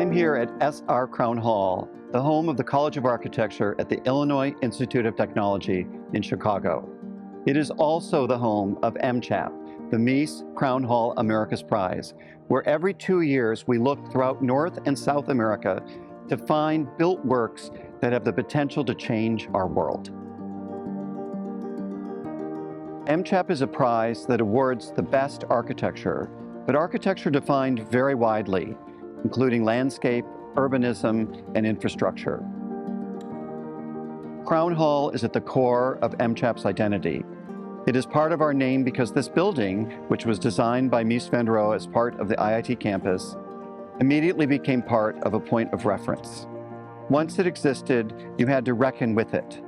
I'm here at SR Crown Hall, the home of the College of Architecture at the Illinois Institute of Technology in Chicago. It is also the home of MCHAP, the Mies Crown Hall America's Prize, where every 2 years we look throughout North and South America to find built works that have the potential to change our world. MCHAP is a prize that awards the best architecture, but architecture defined very widely, including landscape, urbanism, and infrastructure. Crown Hall is at the core of MCHAP's identity. It is part of our name because this building, which was designed by Mies van der Rohe as part of the IIT campus, immediately became part of a point of reference. Once it existed, you had to reckon with it.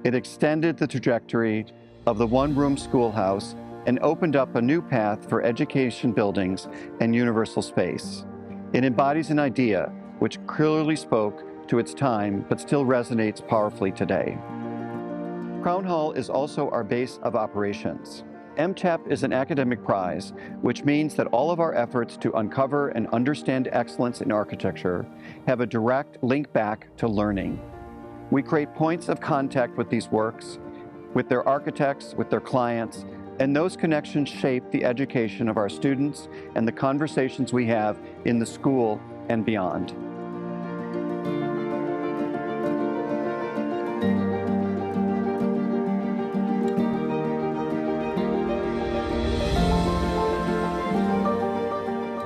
It extended the trajectory of the one-room schoolhouse and opened up a new path for education buildings and universal space. It embodies an idea which clearly spoke to its time but still resonates powerfully today. Crown Hall is also our base of operations. MCHAP is an academic prize, which means that all of our efforts to uncover and understand excellence in architecture have a direct link back to learning. We create points of contact with these works, with their architects, with their clients, and those connections shape the education of our students and the conversations we have in the school and beyond.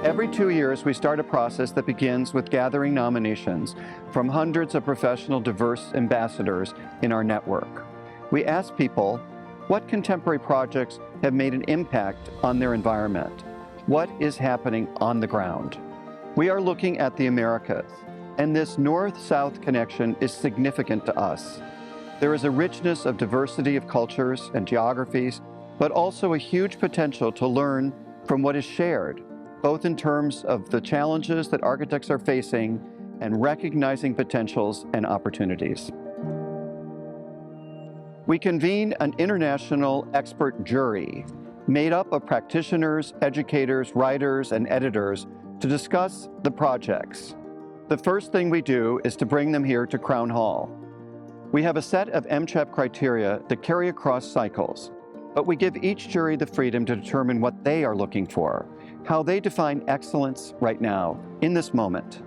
Every 2 years, we start a process that begins with gathering nominations from hundreds of professional, diverse ambassadors in our network. We ask people, what contemporary projects have made an impact on their environment? What is happening on the ground? We are looking at the Americas, and this north-south connection is significant to us. There is a richness of diversity of cultures and geographies, but also a huge potential to learn from what is shared, both in terms of the challenges that architects are facing and recognizing potentials and opportunities. We convene an international expert jury made up of practitioners, educators, writers, and editors to discuss the projects. The first thing we do is to bring them here to Crown Hall. We have a set of MCHAP criteria that carry across cycles, but we give each jury the freedom to determine what they are looking for, how they define excellence right now, in this moment.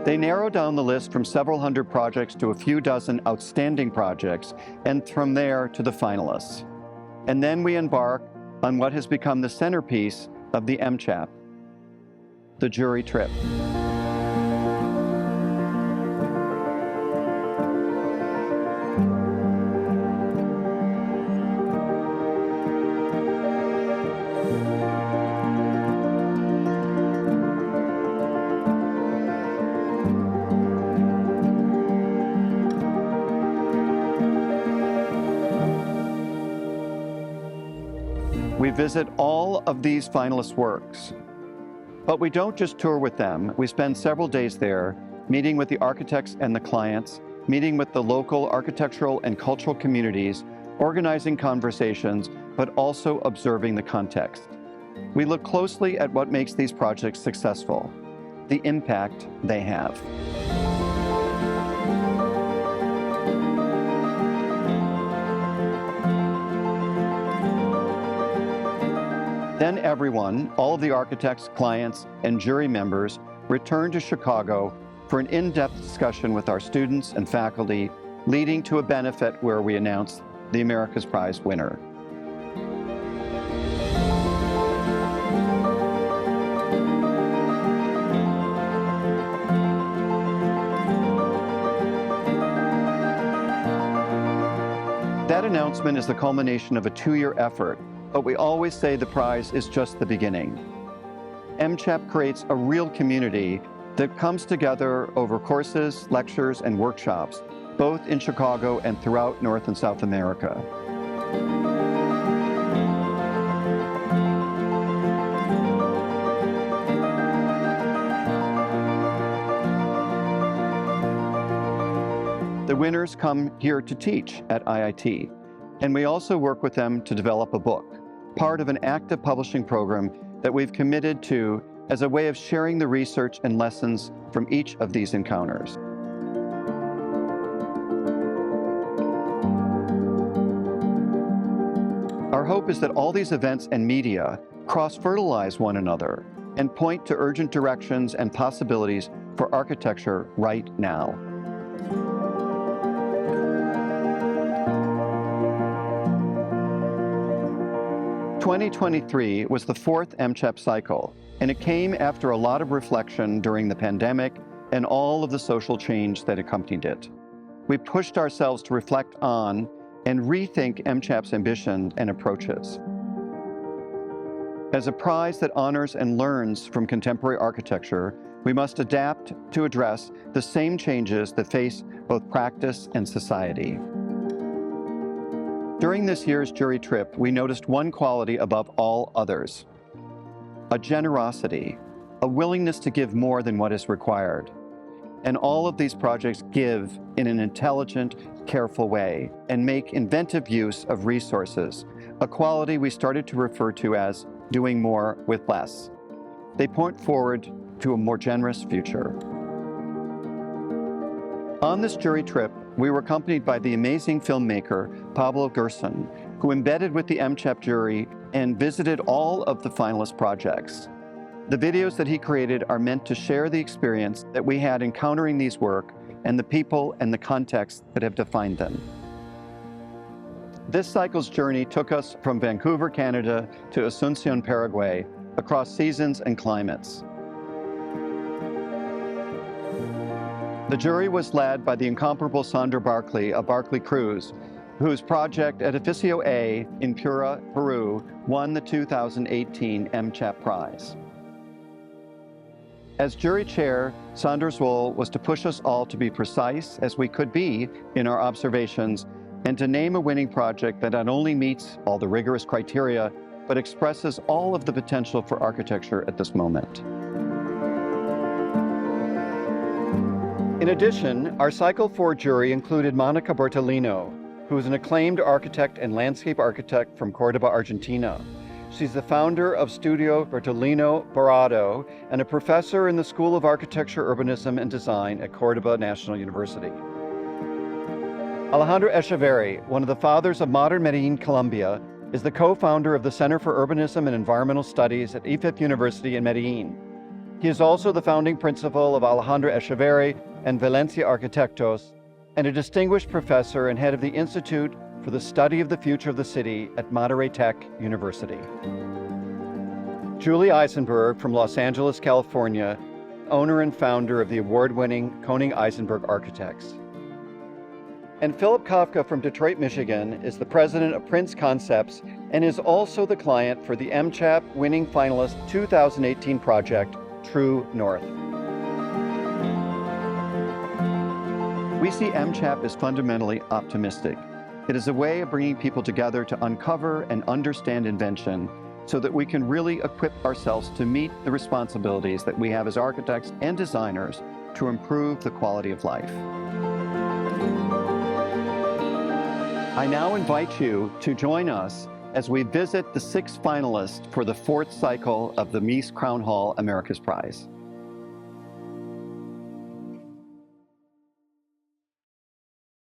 They narrow down the list from several hundred projects to a few dozen outstanding projects, and from there to the finalists. And then we embark on what has become the centerpiece of the MCHAP, the jury trip. We visit all of these finalist works, but we don't just tour with them. We spend several days there, meeting with the architects and the clients, meeting with the local architectural and cultural communities, organizing conversations, but also observing the context. We look closely at what makes these projects successful, the impact they have. Then everyone, all of the architects, clients, and jury members return to Chicago for an in-depth discussion with our students and faculty, leading to a benefit where we announce the America's Prize winner. That announcement is the culmination of a 2-year effort, but we always say the prize is just the beginning. MCHAP creates a real community that comes together over courses, lectures, and workshops, both in Chicago and throughout North and South America. The winners come here to teach at IIT, and we also work with them to develop a book, part of an active publishing program that we've committed to as a way of sharing the research and lessons from each of these encounters. Our hope is that all these events and media cross-fertilize one another and point to urgent directions and possibilities for architecture right now. "2023 was the fourth MCHAP cycle, and it came after a lot of reflection during the pandemic and all of the social change that accompanied it. We pushed ourselves to reflect on and rethink MCHAP's ambition and approaches. As a prize that honors and learns from contemporary architecture, we must adapt to address the same changes that face both practice and society. During this year's jury trip, we noticed one quality above all others: a generosity, a willingness to give more than what is required. And all of these projects give in an intelligent, careful way and make inventive use of resources, a quality we started to refer to as doing more with less. They point forward to a more generous future. On this jury trip, we were accompanied by the amazing filmmaker Pablo Gerson, who embedded with the MCHAP jury and visited all of the finalist projects. The videos that he created are meant to share the experience that we had encountering these work and the people and the context that have defined them. This cycle's journey took us from Vancouver, Canada to Asunción, Paraguay, across seasons and climates. The jury was led by the incomparable Sandra Barkley of Barkley Cruz, whose project Edificio A in Piura, Peru, won the 2018 MCHAP prize. As jury chair, Sandra's role was to push us all to be precise as we could be in our observations and to name a winning project that not only meets all the rigorous criteria, but expresses all of the potential for architecture at this moment. In addition, our Cycle 4 jury included Monica Bertolino, who is an acclaimed architect and landscape architect from Cordoba, Argentina. She's the founder of Studio Bertolino Barado and a professor in the School of Architecture, Urbanism, and Design at Cordoba National University. Alejandro Echeverri, one of the fathers of modern Medellin, Colombia, is the co-founder of the Center for Urbanism and Environmental Studies at IFEP University in Medellin. He is also the founding principal of Alejandro Echeverri and Valencia Arquitectos, and a distinguished professor and head of the Institute for the Study of the Future of the City at Monterey Tech University. Julie Eisenberg from Los Angeles, California, owner and founder of the award-winning Koenig Eisenberg Architects. And Philip Kafka from Detroit, Michigan, is the president of Prince Concepts and is also the client for the MCHAP winning finalist 2018 project, True North. We see MCHAP as fundamentally optimistic. It is a way of bringing people together to uncover and understand invention so that we can really equip ourselves to meet the responsibilities that we have as architects and designers to improve the quality of life. I now invite you to join us as we visit the 6 finalists for the 4th cycle of the Mies Crown Hall America's Prize.